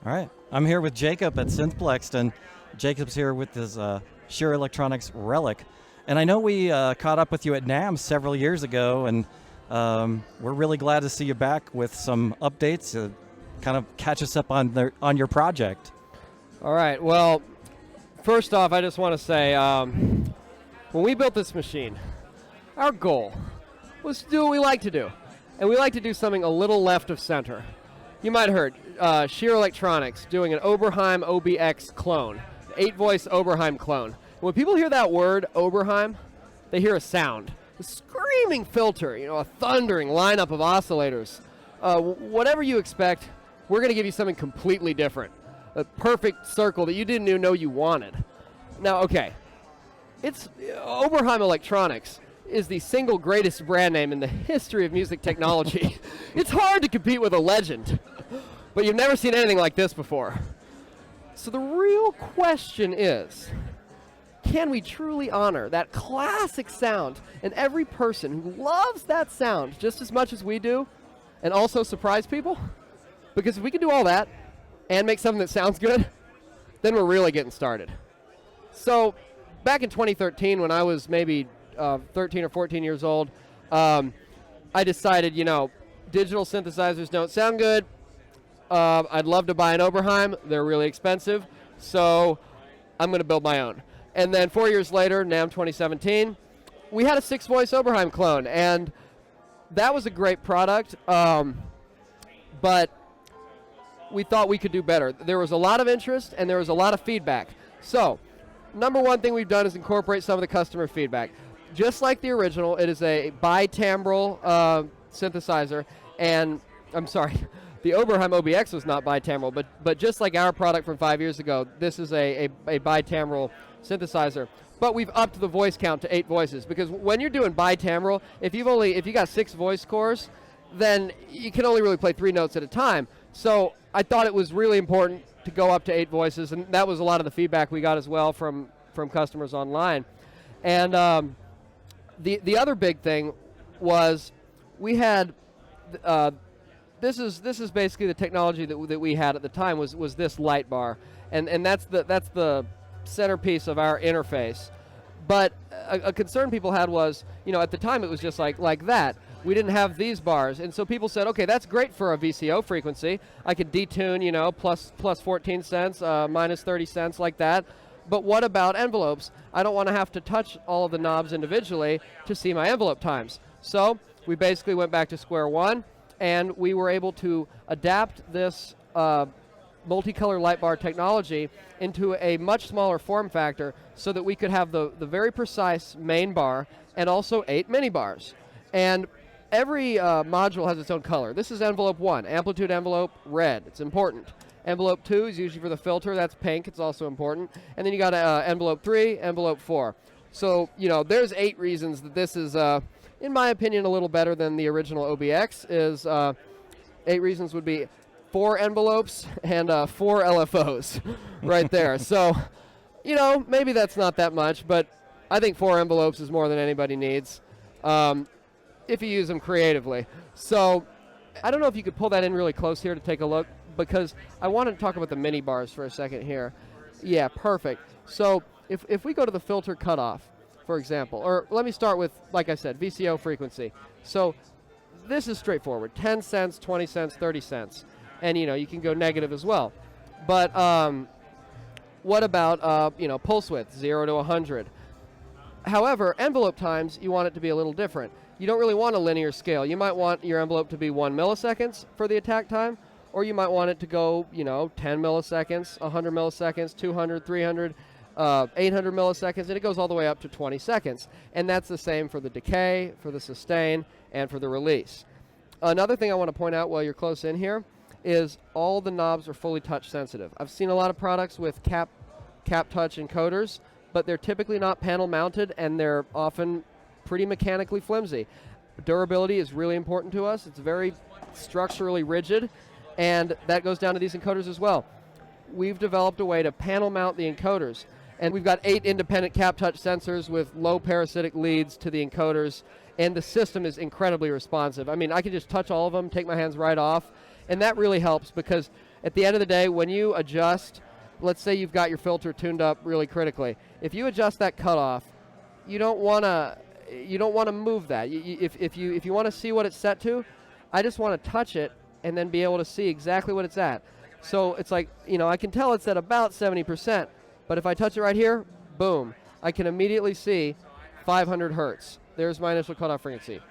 All right. I'm here with Jacob at SynthPlex, and Jacob's here with his Shear Electronics Relic. And I know we caught up with you at NAMM several years ago, and we're really glad to see you back with some updates to kind of catch us up on your project. All right. Well, first off, I just want to say, when we built this machine, our goal was to do what we like to do. And we like to do something a little left of center. You might have heard Shear Electronics doing an Oberheim OBX clone, 8-voice Oberheim clone. When people hear that word, Oberheim, they hear a sound. A screaming filter, a thundering lineup of oscillators. Whatever you expect, we're going to give you something completely different. A perfect circle that you didn't even know you wanted. Now, okay, it's Oberheim Electronics is the single greatest brand name in the history of music technology. It's hard to compete with a legend, but you've never seen anything like this before. So the real question is, can we truly honor that classic sound and every person who loves that sound just as much as we do, and also surprise people? Because if we can do all that and make something that sounds good, then we're really getting started. So back in 2013, when I was maybe 13 or 14 years old, I decided, digital synthesizers don't sound good. I'd love to buy an Oberheim. They're really expensive, so I'm going to build my own. And then 4 years later, NAMM 2017, we had a 6-voice Oberheim clone, and that was a great product, but we thought we could do better. There was a lot of interest, and there was a lot of feedback. So, number one thing we've done is incorporate some of the customer feedback. Just like the original, it is a bitimbral synthesizer, and I'm sorry, the Oberheim OBX was not bitimbral, but just like our product from 5 years ago, this is a bitimbral synthesizer. But we've upped the voice count to 8 voices, because when you're doing bitimbral, if you got 6 voice cores, then you can only really play 3 notes at a time. So I thought it was really important to go up to 8 voices, and that was a lot of the feedback we got as well from customers online. And the other big thing was we had this is basically the technology that we had at the time was this light bar, and that's the centerpiece of our interface. But a concern people had was, at the time it was just like that. We didn't have these bars, and so people said, okay, that's great for a VCO frequency. I could detune, plus 14 cents, minus 30 cents, like that. But what about envelopes? I don't want to have to touch all of the knobs individually to see my envelope times. So we basically went back to square one, and we were able to adapt this multicolor light bar technology into a much smaller form factor so that we could have the very precise main bar and also 8 mini bars. And every module has its own color. This is envelope 1, amplitude envelope, red. It's important. Envelope 2 is usually for the filter. That's pink. It's also important. And then you got envelope 3, envelope 4. So, there's 8 reasons that this is, in my opinion, a little better than the original OBX. Is 8 reasons would be 4 envelopes and 4 LFOs right there. So, maybe that's not that much, but I think 4 envelopes is more than anybody needs if you use them creatively. So, I don't know if you could pull that in really close here to take a look, because I want to talk about the mini bars for a second here. Yeah, perfect. So if we go to the filter cutoff, for example, or let me start with, like I said, VCO frequency. So this is straightforward, 10 cents, 20 cents, 30 cents. And, you can go negative as well. But what about, pulse width, 0 to 100? However, envelope times, you want it to be a little different. You don't really want a linear scale. You might want your envelope to be 1 milliseconds for the attack time, or you might want it to go, 10 milliseconds, 100 milliseconds, 200, 300, 800 milliseconds, and it goes all the way up to 20 seconds. And that's the same for the decay, for the sustain, and for the release. Another thing I want to point out while you're close in here is all the knobs are fully touch sensitive. I've seen a lot of products with cap touch encoders, but they're typically not panel mounted, and they're often pretty mechanically flimsy. Durability is really important to us. It's very structurally rigid, and that goes down to these encoders as well. We've developed a way to panel mount the encoders, and we've got 8 independent cap touch sensors with low parasitic leads to the encoders, and the system is incredibly responsive. I mean, I can just touch all of them, take my hands right off, and that really helps because At the end of the day, when you adjust, let's say you've got your filter tuned up really critically. If you adjust that cutoff, you don't want to move that. If you want to see what it's set to, I just want to touch it and then be able to see exactly what it's at. So it's like, I can tell it's at about 70%, but if I touch it right here, boom, I can immediately see 500 hertz. There's my initial cutoff frequency.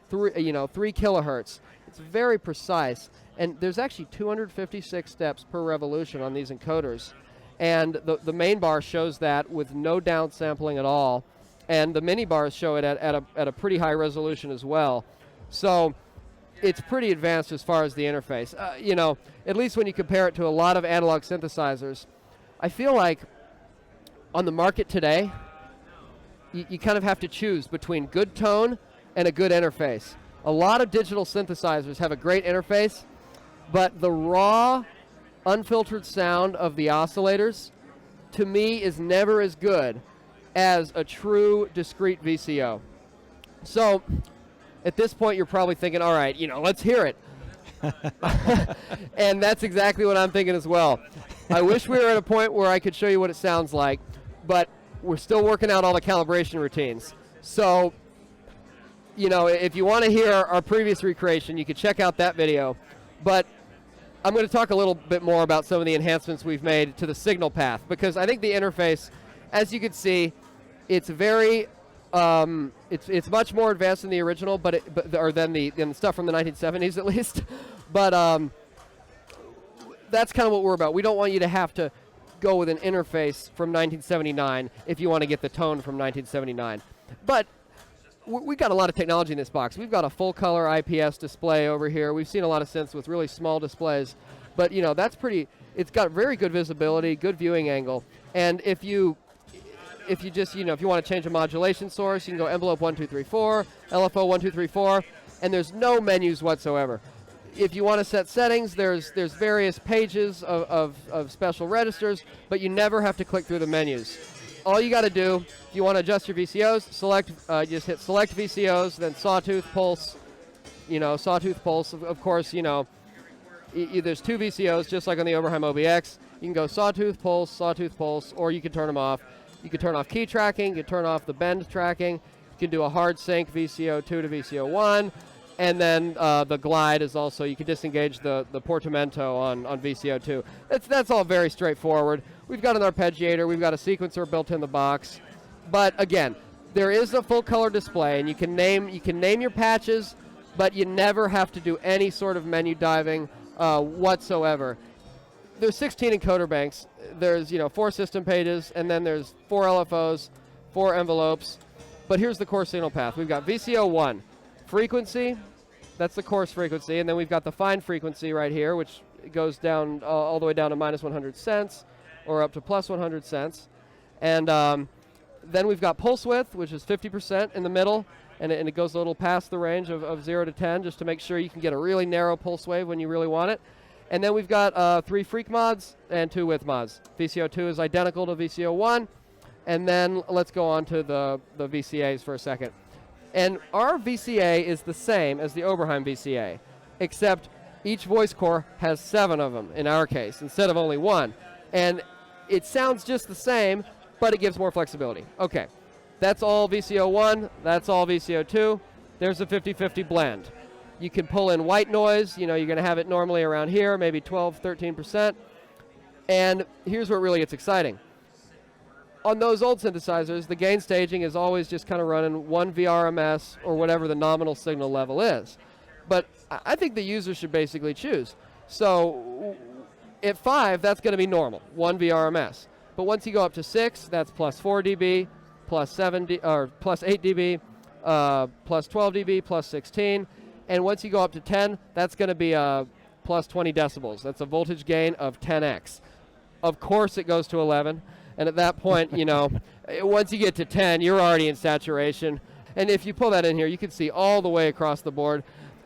3 kilohertz. It's very precise, and there's actually 256 steps per revolution on these encoders, and the main bar shows that with no downsampling at all, and the mini bars show it at a pretty high resolution as well. So it's pretty advanced as far as the interface. At least when you compare it to a lot of analog synthesizers, I feel like on the market today, you kind of have to choose between good tone and a good interface. A lot of digital synthesizers have a great interface, but the raw, unfiltered sound of the oscillators, to me, is never as good as a true discrete VCO. So at this point, you're probably thinking, all right, let's hear it. And that's exactly what I'm thinking as well. I wish we were at a point where I could show you what it sounds like, but we're still working out all the calibration routines. So, if you want to hear our previous recreation, you can check out that video. But I'm going to talk a little bit more about some of the enhancements we've made to the signal path, because I think the interface, as you can see, it's very, it's much more advanced than the original, than the stuff from the 1970s at least. But that's kind of what we're about. We don't want you to have to go with an interface from 1979 if you want to get the tone from 1979. But we've got a lot of technology in this box. We've got a full color IPS display over here. We've seen a lot of synths with really small displays, but that's pretty. It's got very good visibility, good viewing angle, and if you just if you want to change a modulation source, you can go envelope 1234, LFO 1234, and there's no menus whatsoever. If you want to set settings, there's various pages of special registers, but you never have to click through the menus. All you got to do, if you want to adjust your VCOs, just hit select VCOs, then sawtooth pulse. Sawtooth pulse. Of course, there's 2 VCOs, just like on the Oberheim OBX. You can go sawtooth pulse, or you can turn them off. You can turn off key tracking. You can turn off the bend tracking. You can do a hard sync VCO2 to VCO1. And then the glide is also, you can disengage the portamento on VCO2. That's all very straightforward. We've got an arpeggiator, we've got a sequencer built in the box. But again, there is a full color display, and you can name your patches, but you never have to do any sort of menu diving whatsoever. There's 16 encoder banks. There's 4 system pages, and then there's 4 LFOs, 4 envelopes. But here's the core signal path. We've got VCO1. Frequency, that's the coarse frequency, and then we've got the fine frequency right here, which goes down all the way down to minus 100 cents or up to plus 100 cents. And then we've got pulse width, which is 50% in the middle, and it goes a little past the range of 0 to 10 just to make sure you can get a really narrow pulse wave when you really want it. And then we've got 3 freak mods and 2 width mods. VCO2 is identical to VCO1, and then let's go on to the VCAs for a second. And our VCA is the same as the Oberheim VCA, except each voice core has 7 of them in our case, instead of only 1. And it sounds just the same, but it gives more flexibility. Okay, that's all VCO1, that's all VCO2. There's a 50-50 blend. You can pull in white noise, you're going to have it normally around here, maybe 12, 13%. And here's what really gets exciting. On those old synthesizers, the gain staging is always just kind of running 1 VRMS or whatever the nominal signal level is. But I think the user should basically choose. So at 5, that's going to be normal, 1 VRMS. But once you go up to 6, that's plus 4 dB, plus 7 or plus 8 dB, plus 12 dB, plus 16. And once you go up to 10, that's going to be plus 20 decibels. That's a voltage gain of 10x. Of course, it goes to 11. And at that point, once you get to 10, you're already in saturation. And if you pull that in here, you can see all the way across the board,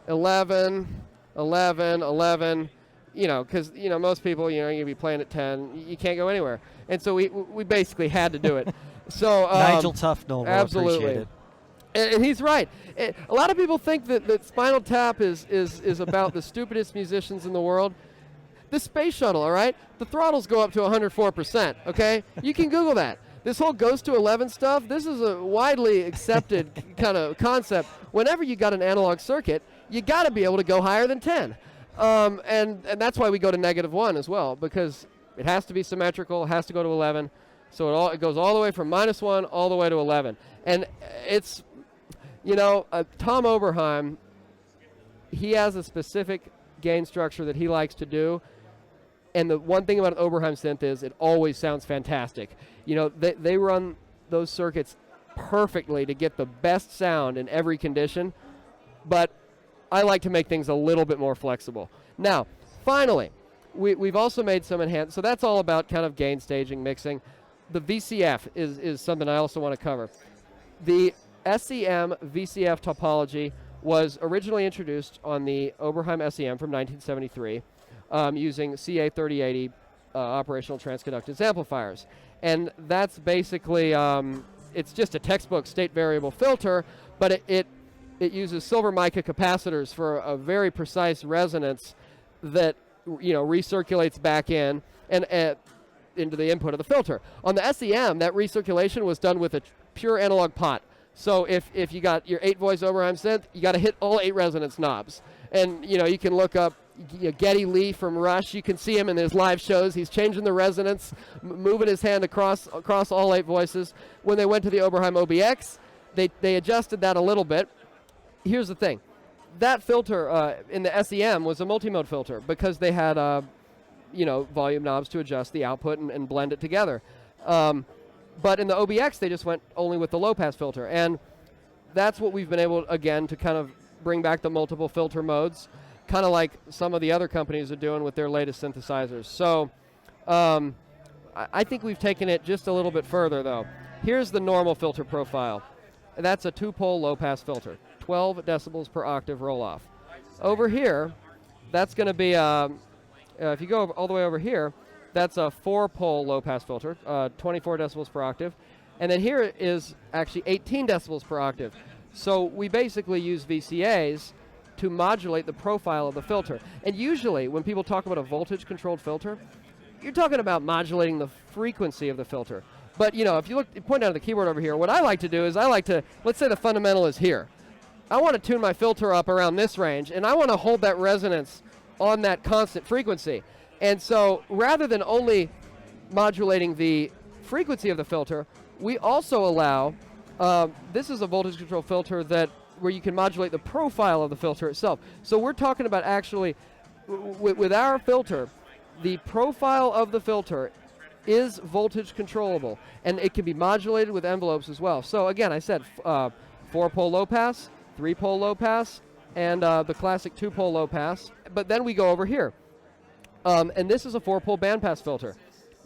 11, 11, 11, because, most people, you're going to be playing at 10. You can't go anywhere. And so we basically had to do it. So Nigel Tufnell will absolutely appreciate it. And he's right. A lot of people think that Spinal Tap is about the stupidest musicians in the world. The space shuttle, all right? The throttles go up to 104%, okay? You can Google that. This whole goes to 11 stuff, this is a widely accepted kind of concept. Whenever you got an analog circuit, you got to be able to go higher than 10. And that's why we go to -1 as well, because it has to be symmetrical, it has to go to 11. So it goes all the way from -1 all the way to 11. And it's, Tom Oberheim, he has a specific gain structure that he likes to do. And the one thing about an Oberheim synth is it always sounds fantastic. They run those circuits perfectly to get the best sound in every condition. But I like to make things a little bit more flexible. Now, finally, we've also made some enhanced. So that's all about kind of gain staging, mixing. The VCF is something I also want to cover. The SEM VCF topology was originally introduced on the Oberheim SEM from 1973 using CA3080 operational transconductance amplifiers. And that's basically, it's just a textbook state variable filter, but it uses silver mica capacitors for a very precise resonance that recirculates back in and into the input of the filter. On the SEM, that recirculation was done with a pure analog pot. So if you got your 8-voice Oberheim synth, you got to hit all 8 resonance knobs. And you can look up Geddy Lee from Rush. You can see him in his live shows. He's changing the resonance, moving his hand across all 8 voices. When they went to the Oberheim OBX, they adjusted that a little bit. Here's the thing. That filter in the SEM was a multimode filter because they had volume knobs to adjust the output and blend it together. But in the OBX, they just went only with the low-pass filter. And that's what we've been able, again, to kind of bring back the multiple filter modes, kind of like some of the other companies are doing with their latest synthesizers. So I think we've taken it just a little bit further, though. Here's the normal filter profile. That's a 2-pole low-pass filter, 12 decibels per octave roll-off. Over here, that's going to be, if you go all the way over here, that's a 4-pole low-pass filter, 24 decibels per octave. And then here is actually 18 decibels per octave. So we basically use VCAs to modulate the profile of the filter. And usually, when people talk about a voltage-controlled filter, you're talking about modulating the frequency of the filter. But, if you point down at the keyboard over here, what I like to do is let's say the fundamental is here. I want to tune my filter up around this range, and I want to hold that resonance on that constant frequency. And so rather than only modulating the frequency of the filter, we also allow, this is a voltage control filter where you can modulate the profile of the filter itself. So we're talking about actually, with our filter, the profile of the filter is voltage controllable, and it can be modulated with envelopes as well. So again, I said 4-pole low pass, 3-pole low pass, and the classic 2-pole low pass. But then we go over here. And this is a 4-pole bandpass filter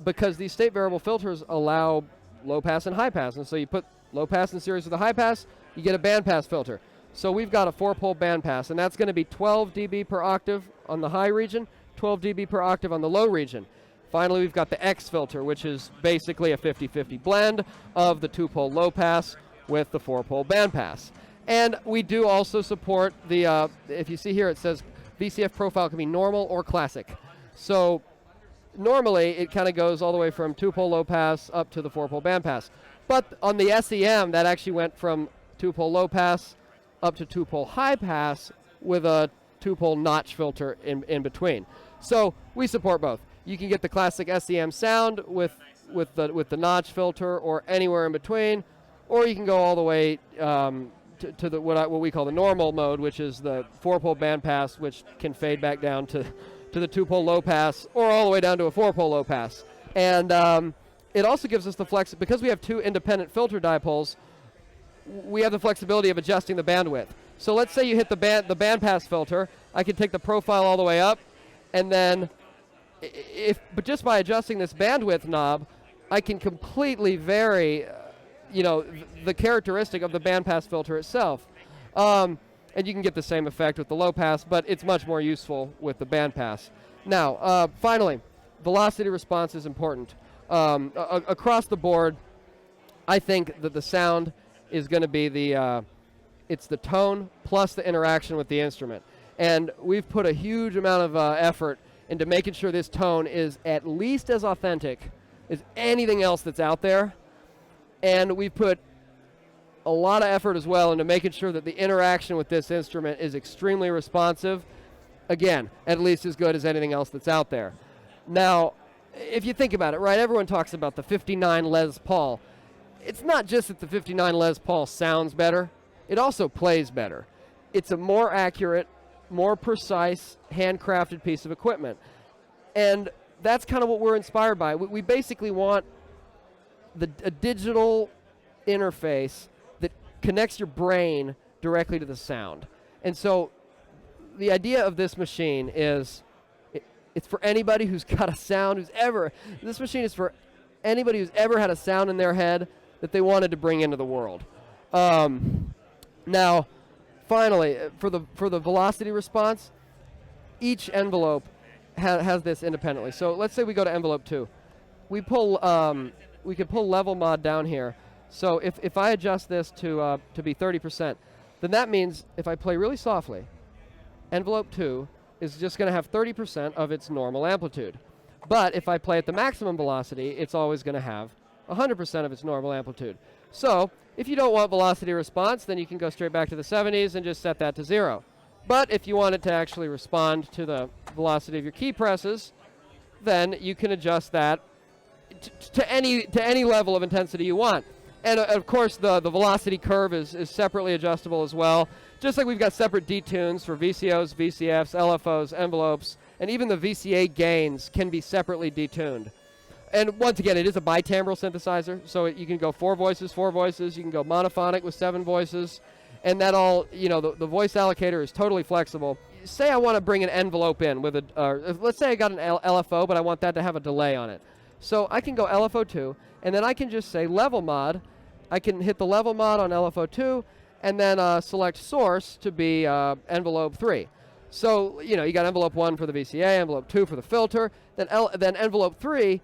because these state variable filters allow low pass and high pass. And so you put low pass in series with a high pass, you get a bandpass filter. So we've got a 4-pole bandpass, and that's going to be 12 dB per octave on the high region, 12 dB per octave on the low region. Finally, we've got the X filter, which is basically a 50-50 blend of the 2-pole low pass with the 4-pole bandpass. And we do also support the, if you see here, it says VCF profile can be normal or classic. So normally it kind of goes all the way from 2-pole low pass up to the 4-pole bandpass. But on the SEM, that actually went from 2-pole low pass up to 2-pole high pass with a 2-pole notch filter in between. So we support both. You can get the classic SEM sound with the notch filter or anywhere in between, or you can go all the way to the what we call the normal mode, which is the 4-pole bandpass, which can fade back down to the 2-pole low pass, or all the way down to a 4-pole low pass. And it also gives us the flex, because we have 2 independent filter dipoles, we have the flexibility of adjusting the bandwidth. So let's say you hit the bandpass filter, I can take the profile all the way up, and then but just by adjusting this bandwidth knob, I can completely vary the characteristic of the bandpass filter itself. And you can get the same effect with the low pass, but it's much more useful with the bandpass. Now, finally, velocity response is important. Across the board, I think that the sound is going to be it's the tone plus the interaction with the instrument. And we've put a huge amount of effort into making sure this tone is at least as authentic as anything else that's out there. And we've put a lot of effort as well into making sure that the interaction with this instrument is extremely responsive. Again, at least as good as anything else that's out there. Now, if you think about it, right, everyone talks about the 59 Les Paul. It's not just that the 59 Les Paul sounds better, it also plays better. It's a more accurate, more precise, handcrafted piece of equipment. And that's kind of what we're inspired by. We basically want a digital interface that connects your brain directly to the sound. And so the idea of this machine is it's for anybody who's got a sound, this machine is for anybody who's ever had a sound in their head that they wanted to bring into the world. Now, finally, for the velocity response, each envelope has this independently. So let's say we go to envelope 2. We could pull level mod down here. So if I adjust this to be 30%, then that means if I play really softly, envelope 2 is just going to have 30% of its normal amplitude. But if I play at the maximum velocity, it's always going to have 100% of its normal amplitude. So if you don't want velocity response, then you can go straight back to the 70s and just set that to 0. But if you want it to actually respond to the velocity of your key presses, then you can adjust that to any level of intensity you want. And of course, the velocity curve is separately adjustable as well. Just like we've got separate detunes for VCOs, VCFs, LFOs, envelopes, and even the VCA gains can be separately detuned. And once again, it is a bitimbral synthesizer, so you can go 4 voices, you can go monophonic with 7 voices, and that all, the voice allocator is totally flexible. Say I want to bring an envelope in with let's say I got an LFO, but I want that to have a delay on it. So I can go LFO 2, and then I can just say level mod. I can hit the level mod on LFO 2, and then select source to be envelope 3. So, you got envelope 1 for the VCA, envelope 2 for the filter, then envelope 3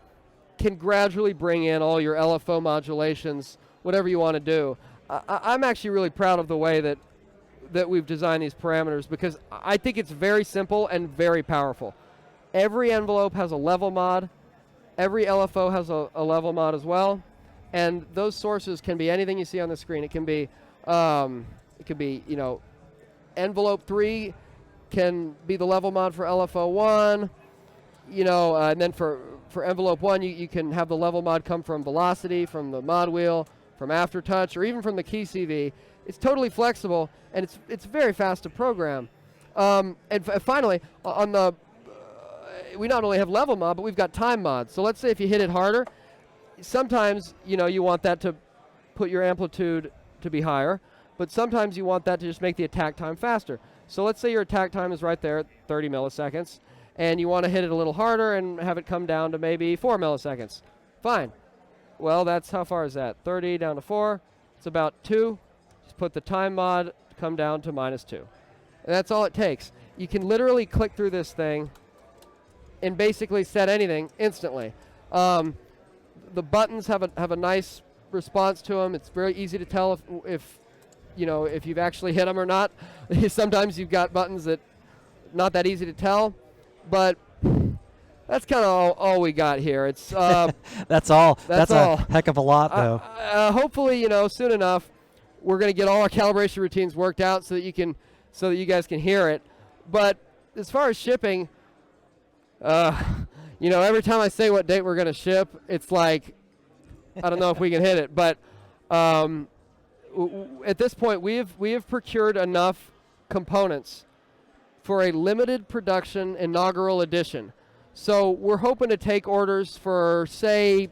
can gradually bring in all your LFO modulations, whatever you want to do. I'm actually really proud of the way that we've designed these parameters, because I think it's very simple and very powerful. Every envelope has a level mod. Every LFO has a level mod as well. And those sources can be anything you see on the screen. It can be, envelope 3 can be the level mod for LFO 1, and then for envelope 1, you can have the level mod come from velocity, from the mod wheel, from aftertouch, or even from the key CV. It's totally flexible, and it's very fast to program. And finally, on the we not only have level mod, but we've got time mod. So let's say if you hit it harder, sometimes you want that to put your amplitude to be higher, but sometimes you want that to just make the attack time faster. So let's say your attack time is right there at 30 milliseconds, and you want to hit it a little harder and have it come down to maybe 4 milliseconds. Fine. Well, that's how far is that? 30 down to 4. It's about 2. Just put the time mod, come down to -2. And that's all it takes. You can literally click through this thing and basically set anything instantly. The buttons have a nice response to them. It's very easy to tell if you've actually hit them or not. Sometimes you've got buttons that not that easy to tell, but that's kind of all we got here. It's that's all. That's all. A heck of a lot, though. Hopefully, soon enough, we're going to get all our calibration routines worked out so that you guys can hear it. But as far as shipping, every time I say what date we're going to ship, it's like, I don't know if we can hit it. But at this point, we have procured enough components for a limited production inaugural edition. So we're hoping to take orders for, say,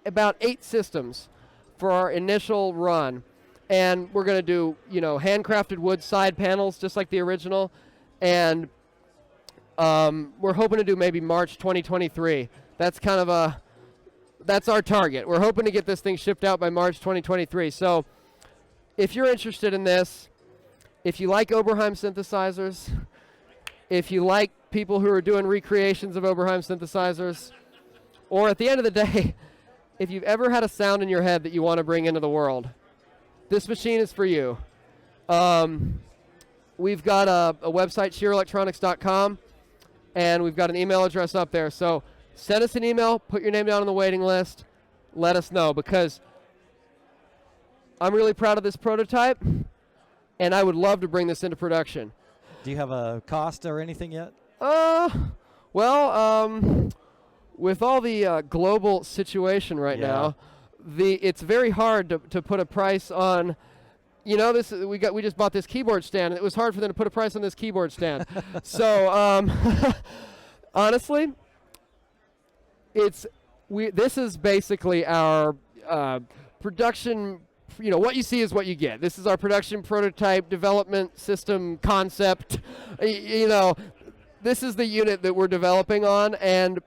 about 8 systems for our initial run. And we're going to do, handcrafted wood side panels, just like the original. And we're hoping to do maybe March 2023. That's that's our target. We're hoping to get this thing shipped out by March 2023. So if you're interested in this, if you like Oberheim synthesizers, if you like people who are doing recreations of Oberheim synthesizers, or at the end of the day, if you've ever had a sound in your head that you want to bring into the world, this machine is for you. We've got a website, shearelectronics.com, and we've got an email address up there. So send us an email, put your name down on the waiting list, let us know, because I'm really proud of this prototype, and I would love to bring this into production. Do you have a cost or anything yet? Well, with all the global situation right now, it's very hard to put a price on. You know, we just bought this keyboard stand, and it was hard for them to put a price on this keyboard stand. So honestly, this is basically our production. You know, what you see is what you get. This is our production prototype development system concept. You know, this is the unit that we're developing on, and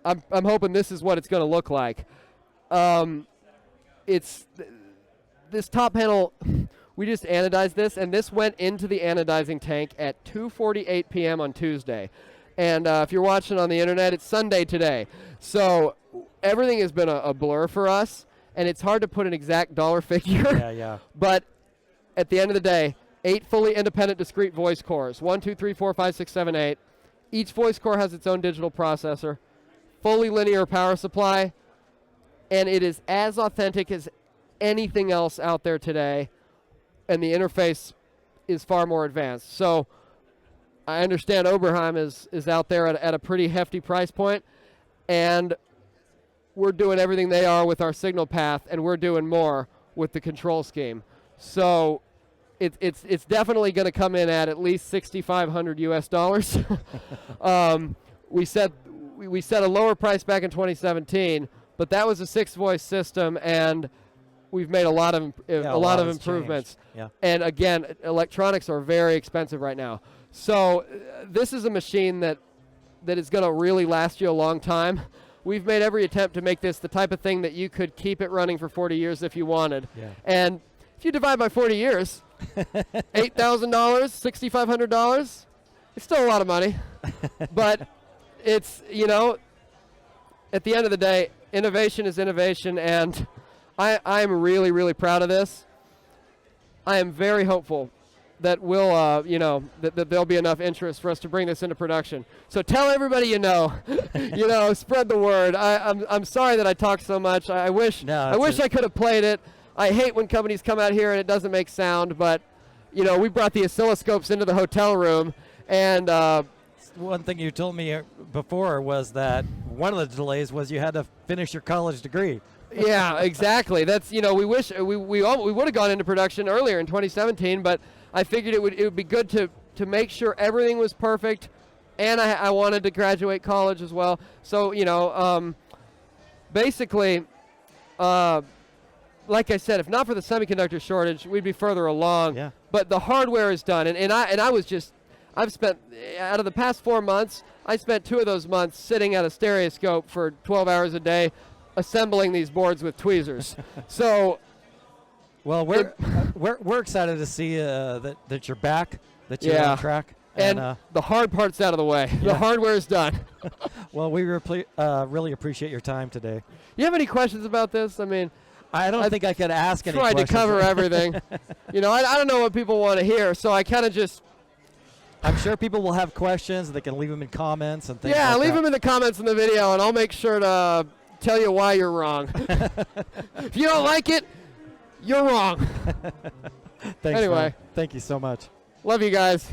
I'm hoping this is what it's going to look like. It's this top panel. We just anodized this, and this went into the anodizing tank at 2:48 p.m. on Tuesday. And if you're watching on the internet, it's Sunday today. So everything has been a blur for us, and it's hard to put an exact dollar figure. Yeah. But at the end of the day, 8 fully independent discrete voice cores. 1, 2, 3, 4, 5, 6, 7, 8. Each voice core has its own digital processor. Fully linear power supply. And it is as authentic as anything else out there today. And the interface is far more advanced. So I understand Oberheim is out there at a pretty hefty price point. And we're doing everything they are with our signal path, and we're doing more with the control scheme. So it's definitely going to come in at least $6,500 US. We set a lower price back in 2017, but that was a 6-voice system, and we've made a lot of improvements. Yeah. And again, electronics are very expensive right now. So this is a machine that is going to really last you a long time. We've made every attempt to make this the type of thing that you could keep it running for 40 years if you wanted. Yeah. And if you divide by 40 years, $8,000, $6,500, it's still a lot of money. But it's, you know, at the end of the day, innovation is innovation, and I'm really, really proud of this. I am very hopeful that we'll, that there'll be enough interest for us to bring this into production. So tell everybody you know, spread the word. I'm sorry that I talked so much. I wish I could have played it. I hate when companies come out here and it doesn't make sound, but we brought the oscilloscopes into the hotel room, and one thing you told me before was that one of the delays was you had to finish your college degree. Yeah, exactly. That's we wish we would have gone into production earlier in 2017, but I figured it would be good to make sure everything was perfect, and I wanted to graduate college as well. So basically, like I said, if not for the semiconductor shortage, we'd be further along. Yeah. But the hardware is done, and I've spent, out of the past 4 months, I spent 2 of those months sitting at a stereoscope for 12 hours a day, assembling these boards with tweezers. So. Well, we're excited to see that you're back, that you're on track, and the hard part's out of the way. Yeah. The hardware is done. Well, we really appreciate your time today. You have any questions about this? I mean, I don't think I could ask any questions. Tried to cover everything. I don't know what people want to hear, so I kind of just. I'm sure people will have questions. They can leave them in comments and things. Yeah, like leave that. them in the comments in the video, and I'll make sure to tell you why you're wrong. If you don't like it, you're wrong. Thanks, anyway, man. Thank you so much. Love you guys.